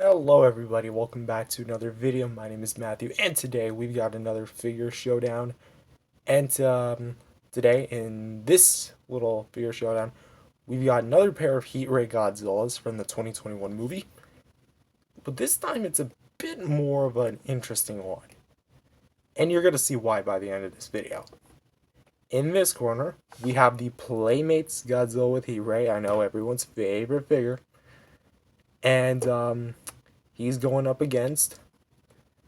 Hello everybody, welcome back to another video. My name is Matthew, and today we've got another figure showdown. And today, in this little figure showdown, we've got another pair of Heat Ray Godzillas from the 2021 movie. But this time it's a bit more of an interesting one. And you're going to see why by the end of this video. In this corner, we have the Playmates Godzilla with Heat Ray. I know everyone's favorite figure. And he's going up against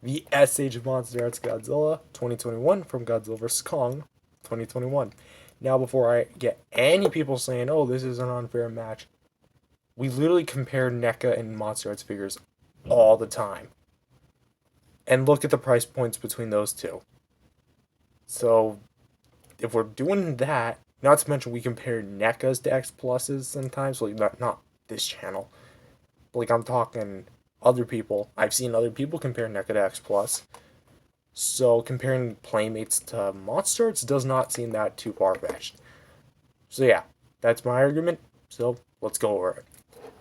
the SH Monster Arts Godzilla 2021 from Godzilla vs. Kong 2021. Now, before I get any people saying, oh, this is an unfair match, we literally compare NECA and Monster Arts figures all the time. And look at the price points between those two. So, if we're doing that, not to mention we compare NECAs to X Pluses sometimes, like not this channel. Like, I'm talking other people. I've seen other people compare NECA to X Plus. So comparing Playmates to Monster Arts does not seem that too far-fetched. So yeah, that's my argument. So let's go over it.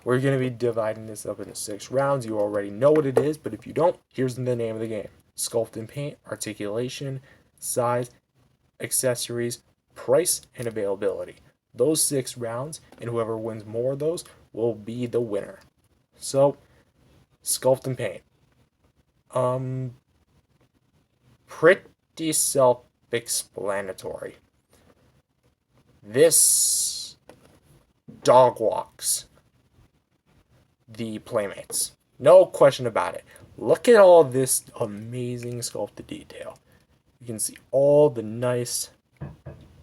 We're going to be dividing this up into 6 rounds. You already know what it is, but if you don't, here's the name of the game. Sculpt and paint, articulation, size, accessories, price, and availability. Those 6 rounds, and whoever wins more of those will be the winner. So, sculpt and paint. Pretty self-explanatory. This dog walks the Playmates. No question about it. Look at all this amazing sculpted detail. You can see all the nice,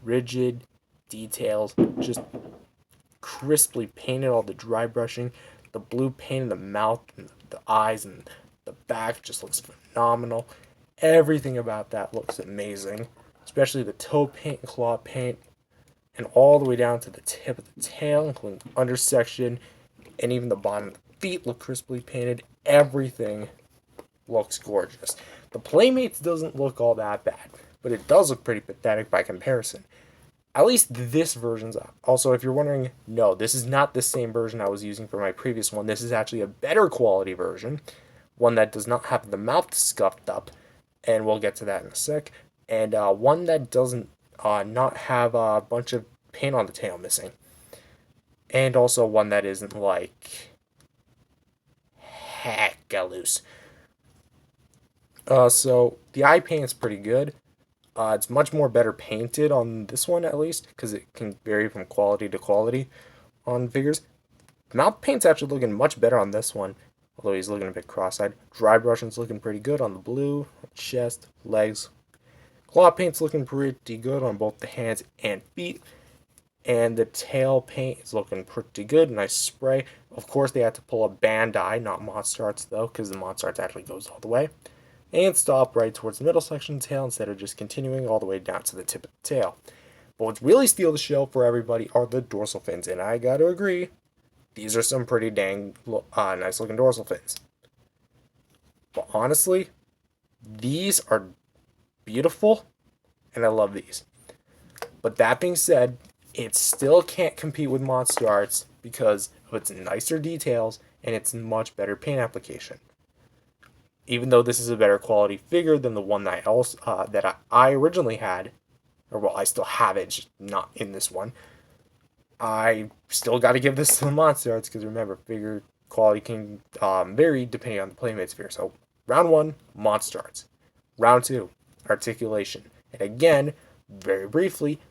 rigid details, just crisply painted, all the dry brushing. The blue paint in the mouth and the eyes and the back just looks phenomenal. Everything about that looks amazing, especially the toe paint and claw paint, and all the way down to the tip of the tail, including the undersection, and even the bottom of the feet look crisply painted. Everything looks gorgeous. The Playmates doesn't look all that bad, but it does look pretty pathetic by comparison. At least this version's up. Also, if you're wondering, no, this is not the same version I was using for my previous one. This is actually a better quality version, one that does not have the mouth scuffed up, and we'll get to that in a sec, and one that doesn't not have a bunch of paint on the tail missing, and also one that isn't like hecka loose. So the eye paint is pretty good. It's much more better painted on this one, at least, because it can vary from quality to quality on figures. Mouth paint's actually looking much better on this one, although he's looking a bit cross-eyed. Dry brushing's looking pretty good on the blue, chest, legs. Claw paint's looking pretty good on both the hands and feet. And the tail paint is looking pretty good, nice spray. Of course, they had to pull a Bandai, not Monster Arts, though, because the Monster Arts actually goes all the way. And stop right towards the middle section of the tail instead of just continuing all the way down to the tip of the tail. But what really steal the show for everybody are the dorsal fins, and I gotta agree, these are some pretty dang nice looking dorsal fins. But honestly, these are beautiful, and I love these. But that being said, it still can't compete with Monster Arts because of its nicer details and its much better paint application. Even though this is a better quality figure than the one that I originally had, or well, I still have it, just not in this one, I still got to give this to the Monster Arts because remember, figure quality can vary depending on the Playmates figure. So, round 1, Monster Arts. Round 2, articulation. And again, very briefly,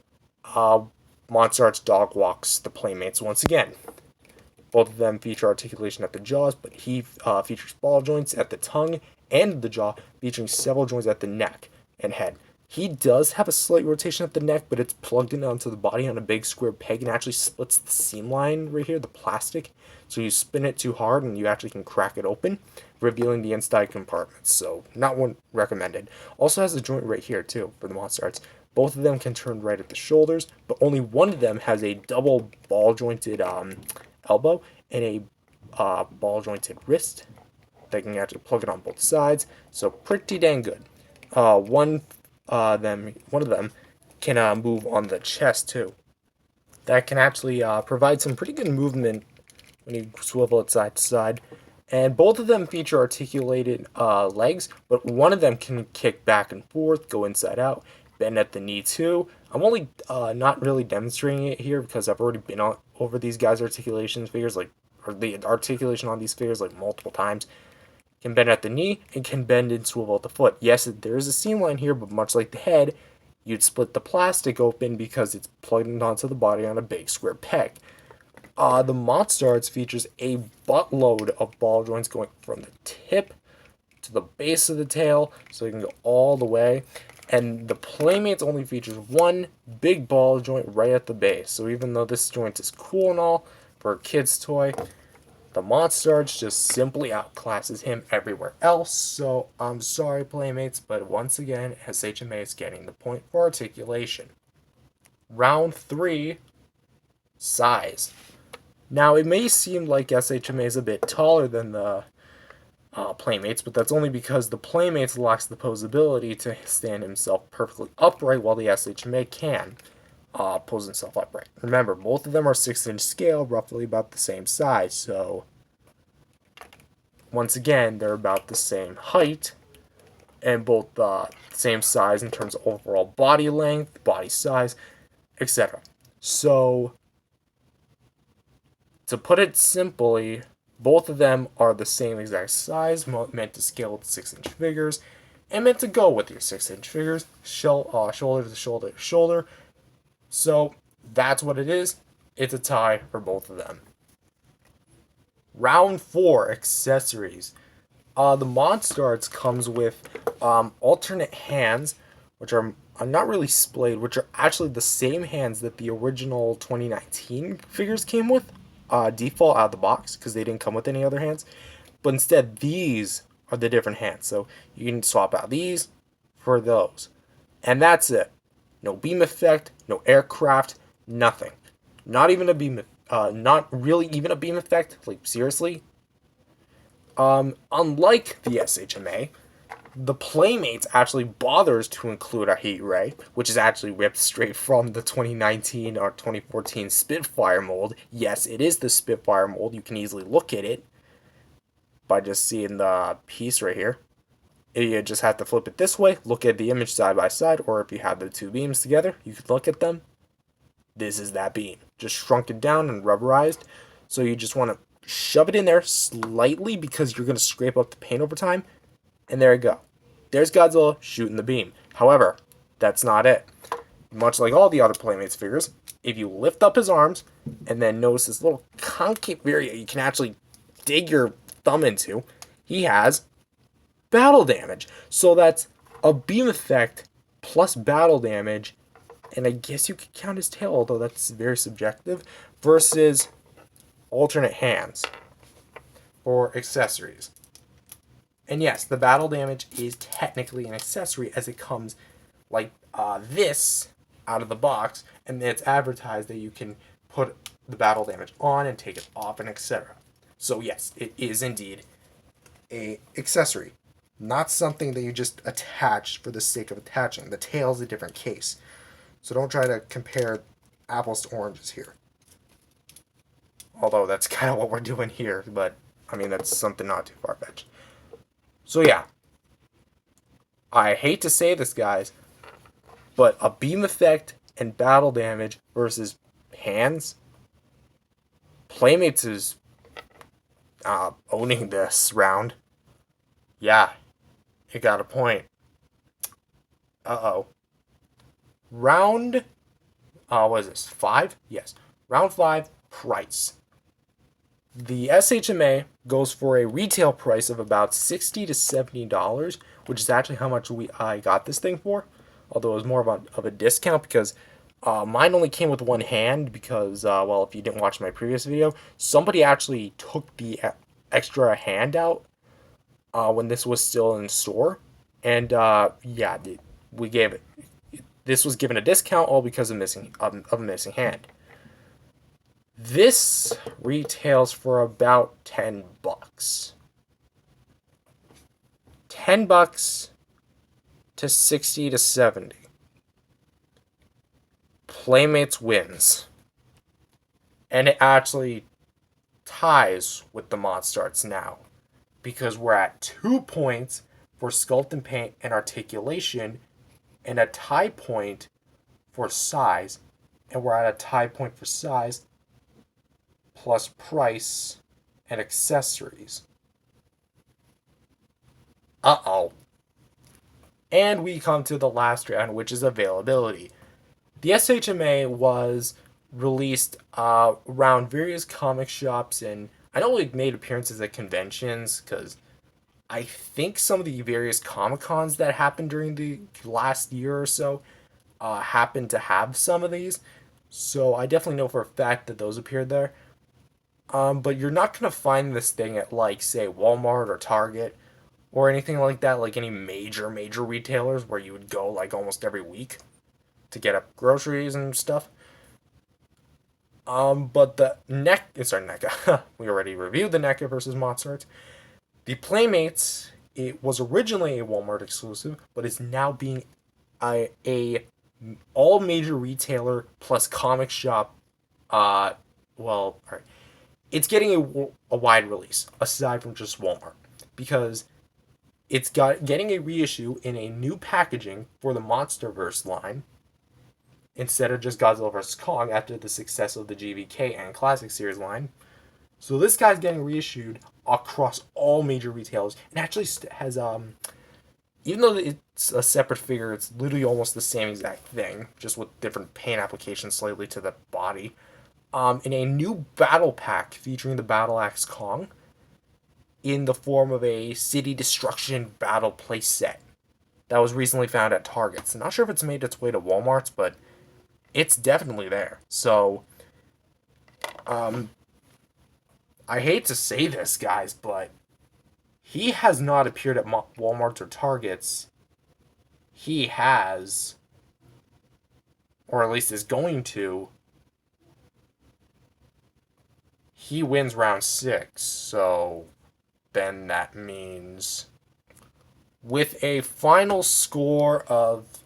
Monster Arts dog walks the Playmates once again. Both of them feature articulation at the jaws, but he features ball joints at the tongue and the jaw, featuring several joints at the neck and head. He does have a slight rotation at the neck, but it's plugged in onto the body on a big square peg and actually splits the seam line right here, the plastic. So you spin it too hard and you actually can crack it open, revealing the inside compartments. So not one recommended. Also has a joint right here too for the Monster Arts. Both of them can turn right at the shoulders, but only one of them has a double ball jointed elbow and a ball jointed wrist. They can actually plug it on both sides, so pretty dang good. One of them can move on the chest too. That can actually provide some pretty good movement when you swivel it side to side. And both of them feature articulated legs, but one of them can kick back and forth, go inside out, bend at the knee too. I'm only not really demonstrating it here because I've already been over these guys' articulation figures, like, or the articulation on these figures, like, multiple times. Can bend at the knee and can bend and swivel at the foot. Yes, there is a seam line here, but much like the head, you'd split the plastic open because it's plugged onto the body on a big square peg. The Monstars features a buttload of ball joints going from the tip to the base of the tail, so you can go all the way. And the Playmates only features one big ball joint right at the base. So even though this joint is cool and all for a kid's toy, the Monstars just simply outclasses him everywhere else. So I'm sorry, Playmates, but once again, SHMA is getting the point for articulation. Round 3, size. Now, it may seem like SHMA is a bit taller than the Playmates, but that's only because the Playmates lacks the posability to stand himself perfectly upright, while the SHMA can pose himself upright. Remember, both of them are 6-inch scale, roughly about the same size, so once again, they're about the same height, and both the same size in terms of overall body length, body size, etc. So, to put it simply, both of them are the same exact size, meant to scale with 6-inch figures, and meant to go with your 6-inch figures, shoulder to shoulder to shoulder. So that's what it is. It's a tie for both of them. Round 4, accessories. The Monstars comes with alternate hands, which are not really splayed, which are actually the same hands that the original 2019 figures came with. Default out of the box because they didn't come with any other hands, but instead these are the different hands, so you can swap out these for those, and that's it. No beam effect, no aircraft, nothing. Not even a beam, not really even a beam effect. Like, seriously. Unlike the SHMA, the Playmates actually bothers to include a heat ray, which is actually ripped straight from the 2019 or 2014 Spitfire mold. Yes, it is the Spitfire mold. You can easily look at it by just seeing the piece right here. You just have to flip it this way, look at the image side by side, or if you have the two beams together, you can look at them. This is that beam, just shrunken down and rubberized. So you just want to shove it in there slightly because you're going to scrape up the paint over time. And there you go. There's Godzilla shooting the beam. However, that's not it. Much like all the other Playmates figures, if you lift up his arms and then notice this little concave area you can actually dig your thumb into, he has battle damage. So that's a beam effect plus battle damage, and I guess you could count his tail, although that's very subjective, versus alternate hands or accessories. And yes, the battle damage is technically an accessory as it comes like this out of the box, and it's advertised that you can put the battle damage on and take it off and etc. So yes, it is indeed a accessory, not something that you just attach for the sake of attaching. The tail is a different case. So don't try to compare apples to oranges here. Although that's kind of what we're doing here, but I mean, that's something not too far-fetched. So yeah, I hate to say this, guys, but a beam effect and battle damage versus hands, Playmates is owning this round. Yeah, it got a point. Uh-oh. Round, what is this, 5? Yes. Round 5, price. The SHMA goes for a retail price of about $60 to $70, which is actually how much I got this thing for. Although it was more of a discount because mine only came with one hand because, well, if you didn't watch my previous video, somebody actually took the extra hand out when this was still in store. And, yeah, we gave it. This was given a discount all because of a missing hand. This retails for about $10. $10 to 60 to 70. Playmates wins. And it actually ties with the Monstars now. because we're at 2 points for sculpt and paint and articulation, and a tie point for size, and we're at a tie point for size plus price and accessories. Uh-oh. And we come to the last round, which is availability. The SHMA was released around various comic shops, and I know it made appearances at conventions, because I think some of the various Comic Cons that happened during the last year or so happened to have some of these. So I definitely know for a fact that those appeared there. But you're not going to find this thing at, like, say, Walmart or Target or anything like that, like any major retailers where you would go, like, almost every week to get up groceries and stuff. But the NECA, we already reviewed the NECA versus Monster Arts. The Playmates, it was originally a Walmart exclusive, but is now being a all major retailer plus comic shop. All right, it's getting a wide release aside from just Walmart, because it's getting a reissue in a new packaging for the MonsterVerse line instead of just Godzilla vs. Kong after the success of the GVK and Classic Series line. So this guy's getting reissued across all major retailers, and actually has even though it's a separate figure, it's literally almost the same exact thing, just with different paint applications slightly to the body. In a new battle pack featuring the Battle Axe Kong in the form of a City Destruction battle playset that was recently found at Targets. I'm not sure if it's made its way to Walmart's, but it's definitely there. So, I hate to say this, guys, but he has not appeared at Walmart's or Targets. He has, or at least is going to. He wins round 6, so then that means with a final score of,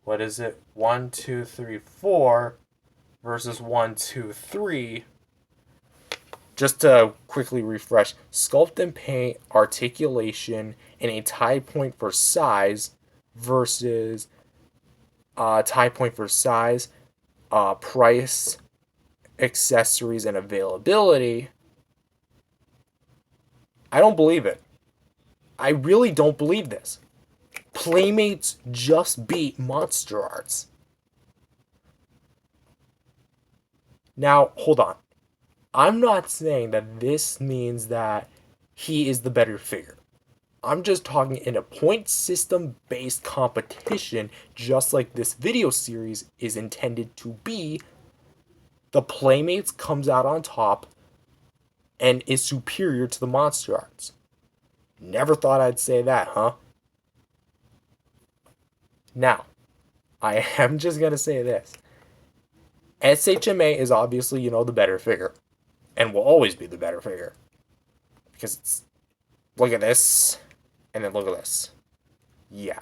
what is it, 1, 2, 3, 4 versus 1, 2, 3. Just to quickly refresh, sculpt and paint, articulation, and a tie point for size versus tie point for size, price, accessories, and availability. I don't believe it. I really don't believe this. Playmates just beat Monster Arts. Now, hold on. I'm not saying that this means that he is the better figure. I'm just talking in a point system based competition, just like this video series is intended to be. The Playmates comes out on top and is superior to the Monster Arts. Never thought I'd say that, huh? Now, I am just gonna say this. SHMA is obviously, the better figure. And will always be the better figure. Because it's, look at this, and then look at this. Yeah.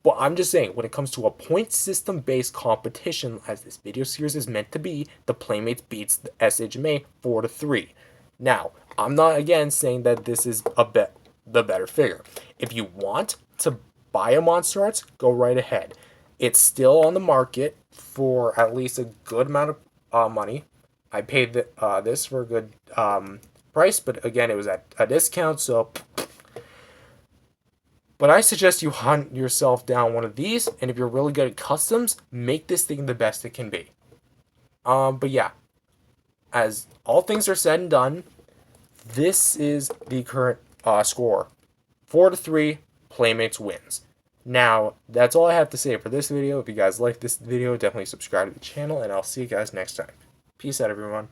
But I'm just saying, when it comes to a point system based competition, as this video series is meant to be, the Playmates beats the SHMA 4-3. Now, I'm not again saying that this is the better figure. If you want to buy a Monster Arts, go right ahead. It's still on the market for at least a good amount of money. I paid this for a good price, but again, it was at a discount, so. But I suggest you hunt yourself down one of these, and if you're really good at customs, make this thing the best it can be. But yeah, as all things are said and done, this is the current score. 4-3, Playmates wins. Now, that's all I have to say for this video. If you guys like this video, definitely subscribe to the channel, and I'll see you guys next time. Peace out, everyone.